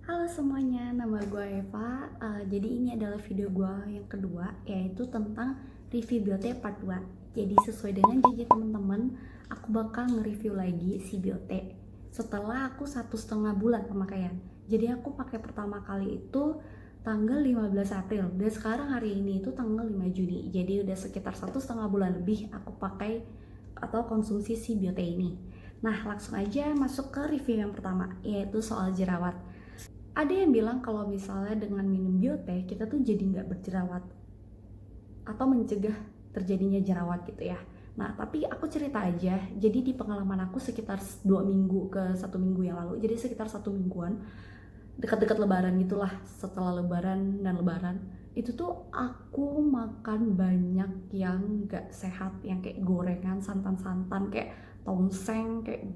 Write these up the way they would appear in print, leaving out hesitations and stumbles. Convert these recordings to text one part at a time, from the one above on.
Halo semuanya, nama gue Eva. Jadi ini adalah video gue yang kedua, yaitu tentang review Biote part 2. Jadi sesuai dengan janji teman-teman, aku bakal nge-review lagi si Biote setelah aku 1,5 bulan pemakaian. Jadi aku pakai pertama kali itu tanggal 15 April dan sekarang hari ini itu tanggal 5 Juni. Jadi udah sekitar 1,5 bulan lebih aku pakai atau konsumsi si Biote ini. Nah, langsung aja masuk ke review yang pertama, yaitu soal jerawat. Ada yang bilang kalau misalnya dengan minum biote kita tuh jadi nggak berjerawat atau mencegah terjadinya jerawat gitu ya. Nah, tapi aku cerita aja. Jadi di pengalaman aku sekitar 2 minggu ke 1 minggu yang lalu, jadi sekitar 1 mingguan, dekat-dekat Lebaran gitulah. Setelah Lebaran dan Lebaran itu tuh aku makan banyak yang nggak sehat, yang kayak gorengan, santan-santan, kayak tongseng, kayak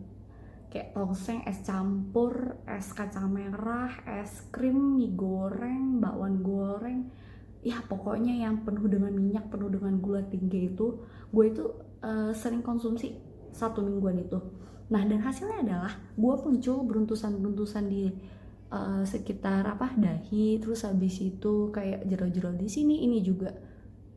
tongseng, es campur, es kacang merah, es krim, mie goreng, bakwan goreng, ya pokoknya yang penuh dengan minyak, penuh dengan gula tinggi itu gue itu sering konsumsi 1 mingguan itu. Nah, dan hasilnya adalah gue muncul beruntusan-beruntusan di sekitar dahi, terus habis itu kayak jerawat-jerawat di sini, ini juga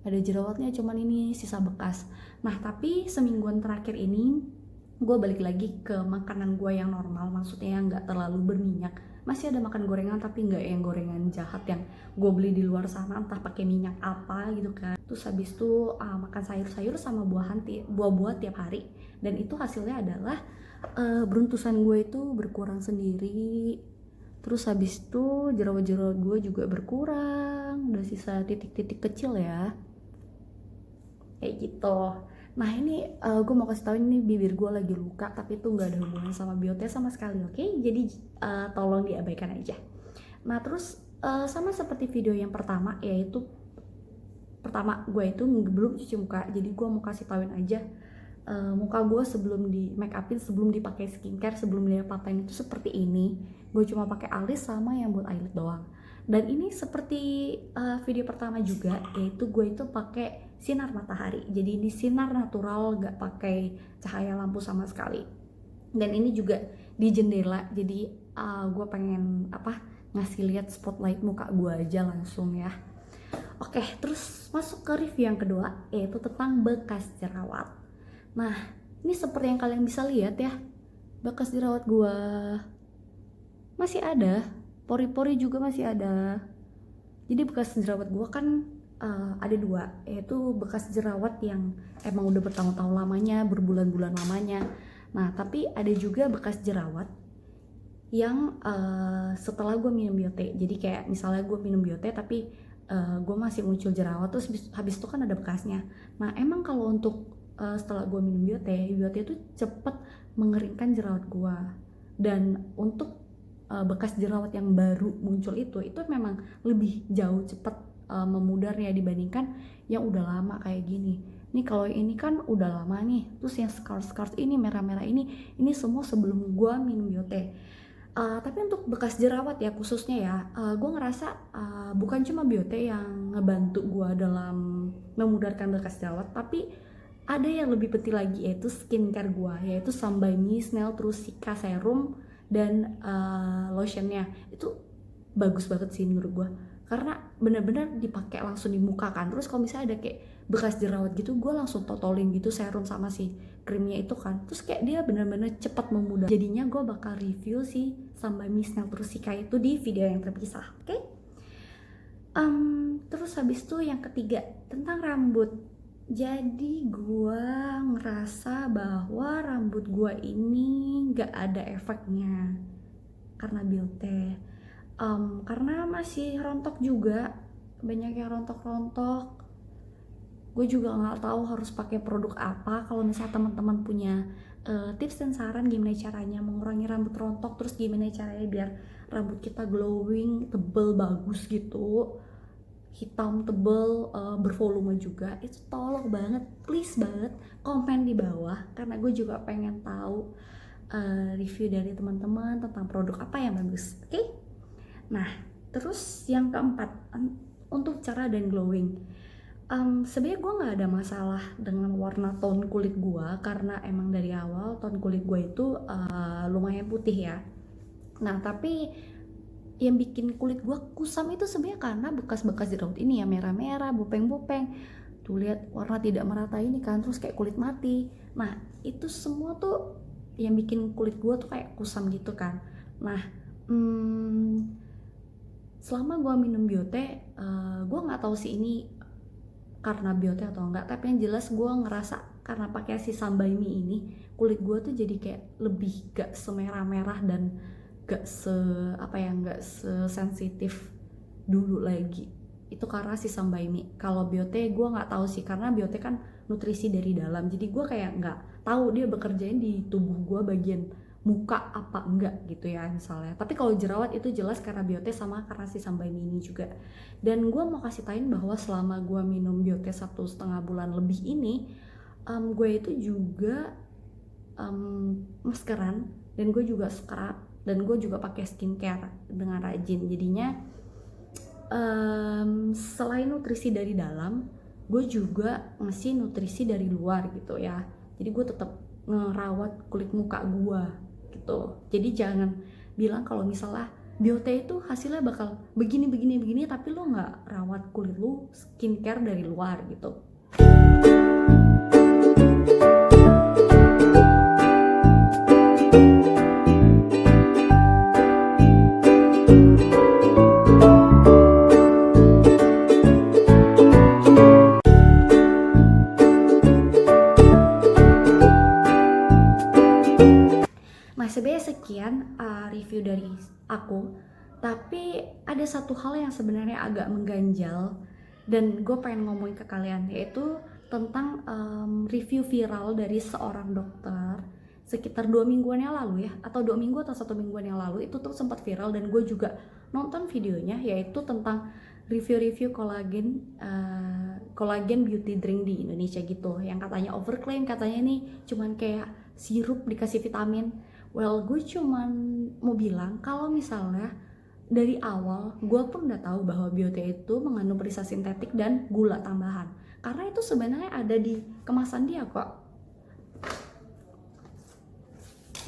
ada jerawatnya, cuman ini sisa bekas. Nah, tapi semingguan terakhir ini gue balik lagi ke makanan gue yang normal, maksudnya yang nggak terlalu berminyak. Masih ada makan gorengan tapi nggak yang gorengan jahat yang gue beli di luar sana, entah pakai minyak apa gitu kan. Terus habis itu makan sayur-sayur sama buah-buah tiap hari, dan itu hasilnya adalah beruntusan gue itu berkurang sendiri. Terus habis itu jerawat-jerawat gue juga berkurang, udah sisa titik-titik kecil ya, kayak gitu. Nah, ini gue mau kasih tahu, ini bibir gue lagi luka tapi itu nggak ada hubungan sama biote sama sekali, oke? Jadi tolong diabaikan aja. Nah, terus sama seperti video yang pertama, yaitu pertama gue itu belum cuci muka, jadi gue mau kasih tauin aja muka gue sebelum di make upin, sebelum dipakai skincare, sebelum dia papain itu seperti ini. Gue cuma pakai alis sama yang buat eyelid doang. Dan ini seperti video pertama juga, yaitu gue itu pakai sinar matahari. Jadi ini sinar natural, gak pakai cahaya lampu sama sekali. Dan ini juga di jendela, jadi gue pengen ngasih lihat spotlight muka gue aja langsung ya. Oke, terus masuk ke review yang kedua, yaitu tentang bekas jerawat. Nah, ini seperti yang kalian bisa lihat ya, bekas jerawat gua masih ada, pori-pori juga masih ada. Jadi bekas jerawat gua kan ada dua, yaitu bekas jerawat yang emang udah bertahun-tahun lamanya, berbulan-bulan lamanya. Nah, tapi ada juga bekas jerawat yang setelah gue minum biote. Jadi kayak misalnya gue minum biote tapi gue masih muncul jerawat, terus habis itu kan ada bekasnya. Nah, emang kalau untuk setelah gue minum biote itu cepet mengeringkan jerawat gue. Dan untuk bekas jerawat yang baru muncul itu memang lebih jauh cepet memudarnya dibandingkan yang udah lama kayak gini. Nih kalau ini kan udah lama nih, terus yang scars ini merah-merah ini semua sebelum gue minum biote. Tapi untuk bekas jerawat ya khususnya ya, gue ngerasa bukan cuma biote yang ngebantu gue dalam memudarkan bekas jerawat, tapi ada yang lebih penting lagi, yaitu skincare gue, yaitu Sambaini Snail terus Sika Serum dan lotionnya. Itu bagus banget sih menurut gue, karena bener-bener dipakai langsung di muka kan. Terus kalau misalnya ada kayak bekas jerawat gitu, gue langsung totolin gitu serum sama si krimnya itu kan, terus kayak dia bener-bener cepat memudar. Jadinya gue bakal review si Sambaini Snail terus Sika itu di video yang terpisah, oke? Terus habis itu yang ketiga tentang rambut. Jadi gue ngerasa bahwa rambut gue ini gak ada efeknya karena biote. Karena masih rontok juga, banyak yang rontok-rontok. Gue juga nggak tahu harus pakai produk apa. Kalau misalnya teman-teman punya tips dan saran gimana caranya mengurangi rambut rontok, terus gimana caranya biar rambut kita glowing, tebel, bagus gitu, hitam tebel, bervolume juga, itu tolong banget, please banget komen di bawah, karena gue juga pengen tahu review dari teman-teman tentang produk apa yang bagus, oke? Nah, terus yang keempat, untuk cerah dan glowing. Sebenarnya gue nggak ada masalah dengan warna tone kulit gue, karena emang dari awal tone kulit gue itu lumayan putih ya. Nah, tapi yang bikin kulit gue kusam itu sebenarnya karena bekas-bekas jerawat ini ya, merah-merah, bopeng-bopeng. Tuh lihat warna tidak merata ini kan, terus kayak kulit mati. Nah itu semua tuh yang bikin kulit gue tuh kayak kusam gitu kan. Nah selama gue minum biote, gue nggak tahu sih ini karena biote atau enggak, tapi yang jelas gue ngerasa karena pakai si Sambaimi ini kulit gue tuh jadi kayak lebih gak semerah-merah dan gak sesensitif dulu lagi. Itu karena si Sambaimi. Kalau biote gue nggak tahu sih, karena biote kan nutrisi dari dalam, jadi gue kayak nggak tahu dia bekerjain di tubuh gue bagian muka apa enggak gitu ya misalnya. Tapi kalau jerawat itu jelas karena biote sama karena si Sambaimi ini juga. Dan gue mau kasih tain bahwa selama gue minum biote 1,5 bulan lebih ini, gue itu juga maskeran, dan gue juga scrub, dan gue juga pakai skincare dengan rajin. Jadinya selain nutrisi dari dalam, gue juga ngasih nutrisi dari luar gitu ya. Jadi gue tetap ngerawat kulit muka gue gitu. Jadi jangan bilang kalau misalnya biote itu hasilnya bakal begini tapi lo nggak rawat kulit lo skincare dari luar gitu. Nah sebenarnya sekian review dari aku, tapi ada satu hal yang sebenarnya agak mengganjal dan gue pengen ngomongin ke kalian, yaitu tentang review viral dari seorang dokter sekitar 2 mingguan yang lalu ya, atau 2 minggu atau 1 mingguan yang lalu. Itu tuh sempat viral dan gue juga nonton videonya, yaitu tentang review kolagen beauty drink di Indonesia gitu, yang katanya overclaim, katanya ini cuman kayak sirup dikasih vitamin. Well, gue cuman mau bilang kalau misalnya dari awal gue pun udah tahu bahwa biote itu mengandung perisa sintetik dan gula tambahan, karena itu sebenarnya ada di kemasan dia kok.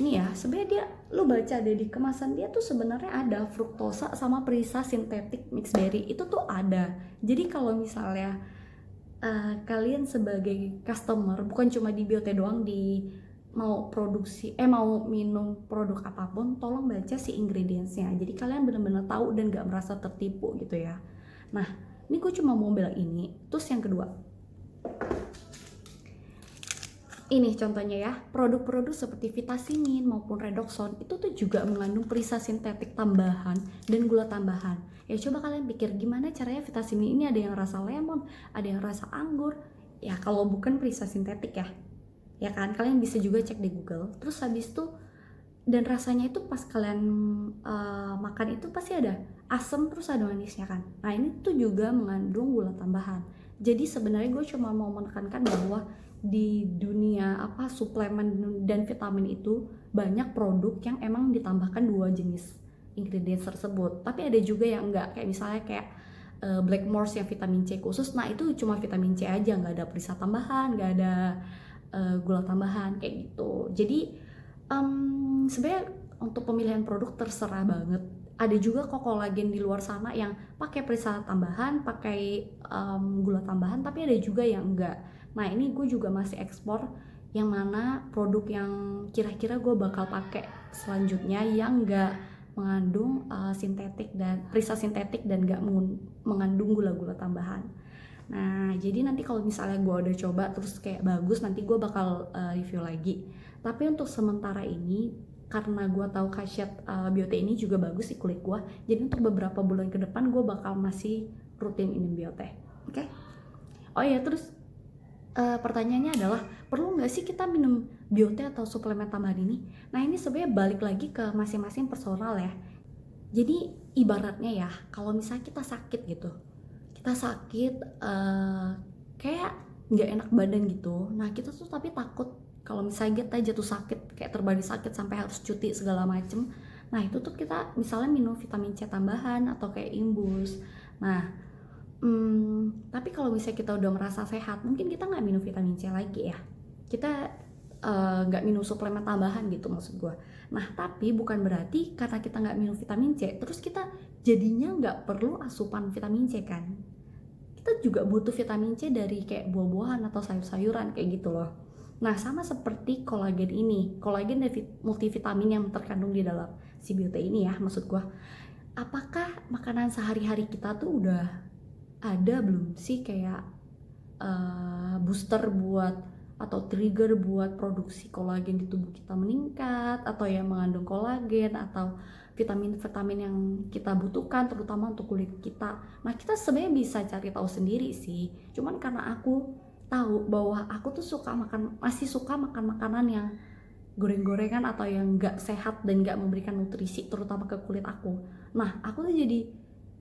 Ini ya, sebenarnya dia, lu baca deh di kemasan dia tuh sebenarnya ada fruktosa sama perisa sintetik mixed berry, itu tuh ada. Jadi kalau misalnya kalian sebagai customer, bukan cuma di biote doang, di mau minum produk apapun, tolong baca si ingredientsnya, jadi kalian benar-benar tahu dan gak merasa tertipu gitu ya. Nah ini gue cuma mau bilang ini. Terus yang kedua, ini contohnya ya, produk-produk seperti Vitacimin maupun Redoxon itu tuh juga mengandung perisa sintetik tambahan dan gula tambahan. Ya coba kalian pikir gimana caranya Vitacimin ini ada yang rasa lemon, ada yang rasa anggur, ya kalau bukan perisa sintetik ya kan. Kalian bisa juga cek di Google. Terus habis itu, dan rasanya itu pas kalian makan itu pasti ada asam terus ada manisnya kan. Nah ini tuh juga mengandung gula tambahan. Jadi sebenarnya gue cuma mau menekankan bahwa di dunia suplemen dan vitamin itu banyak produk yang emang ditambahkan 2 jenis ingredients tersebut. Tapi ada juga yang enggak, kayak misalnya kayak Blackmores yang vitamin C khusus. Nah itu cuma vitamin C aja, nggak ada perisa tambahan, nggak ada gula tambahan kayak gitu. Jadi sebenarnya untuk pemilihan produk terserah banget. Ada juga kok kolagen di luar sana yang pakai perisa tambahan, pakai gula tambahan, tapi ada juga yang enggak. Nah ini gue juga masih ekspor yang mana produk yang kira-kira gue bakal pakai selanjutnya yang enggak mengandung sintetik dan perisa sintetik dan enggak mengandung gula-gula tambahan. Nah jadi nanti kalau misalnya gue udah coba terus kayak bagus, nanti gue bakal review lagi. Tapi untuk sementara ini, karena gue tahu khasiat biote ini juga bagus di kulit gue, jadi untuk beberapa bulan ke depan gue bakal masih rutin minum biote. Oke? Oh iya, terus pertanyaannya adalah, perlu nggak sih kita minum biote atau suplemen tambahan ini? Nah ini sebenarnya balik lagi ke masing-masing personal ya. Jadi ibaratnya ya, kalau misalnya kita sakit gitu, kayak nggak enak badan gitu. Nah kita tuh tapi takut kalau misalnya kita jatuh sakit, kayak terbalik sakit sampai harus cuti segala macem. Nah itu tuh kita misalnya minum vitamin C tambahan atau kayak imbus. Nah tapi kalau misalnya kita udah merasa sehat, mungkin kita nggak minum vitamin C lagi ya. Kita nggak minum suplemen tambahan gitu maksud gue. Nah tapi bukan berarti karena kita nggak minum vitamin C terus kita jadinya nggak perlu asupan vitamin C kan. Kita juga butuh vitamin C dari kayak buah-buahan atau sayur-sayuran kayak gitu loh. Nah sama seperti kolagen ini, kolagen dan multivitamin yang terkandung di dalam si biote ini ya maksud gue. Apakah makanan sehari-hari kita tuh udah ada belum sih kayak booster buat atau trigger buat produksi kolagen di tubuh kita meningkat, atau yang mengandung kolagen atau vitamin-vitamin yang kita butuhkan terutama untuk kulit kita. Nah kita sebenarnya bisa cari tahu sendiri sih, cuman karena aku tahu bahwa aku tuh masih suka makan makanan yang goreng-gorengan atau yang nggak sehat dan nggak memberikan nutrisi terutama ke kulit aku. Nah aku tuh jadi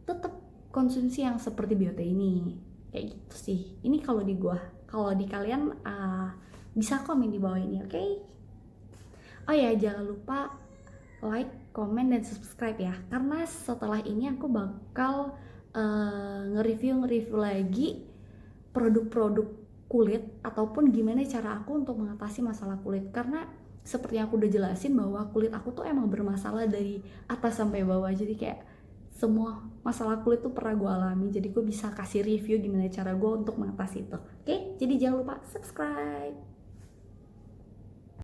tetap konsumsi yang seperti biote ini kayak gitu sih. Ini kalau di gua, kalau di kalian bisa komen di bawah ini, oke? Oh ya jangan lupa like, comment, dan subscribe ya, karena setelah ini aku bakal nge-review lagi produk-produk kulit ataupun gimana cara aku untuk mengatasi masalah kulit. Karena seperti yang aku udah jelasin bahwa kulit aku tuh emang bermasalah dari atas sampai bawah, jadi kayak semua masalah kulit tuh pernah gue alami, jadi gue bisa kasih review gimana cara gue untuk mengatasi itu. Oke, jadi jangan lupa subscribe.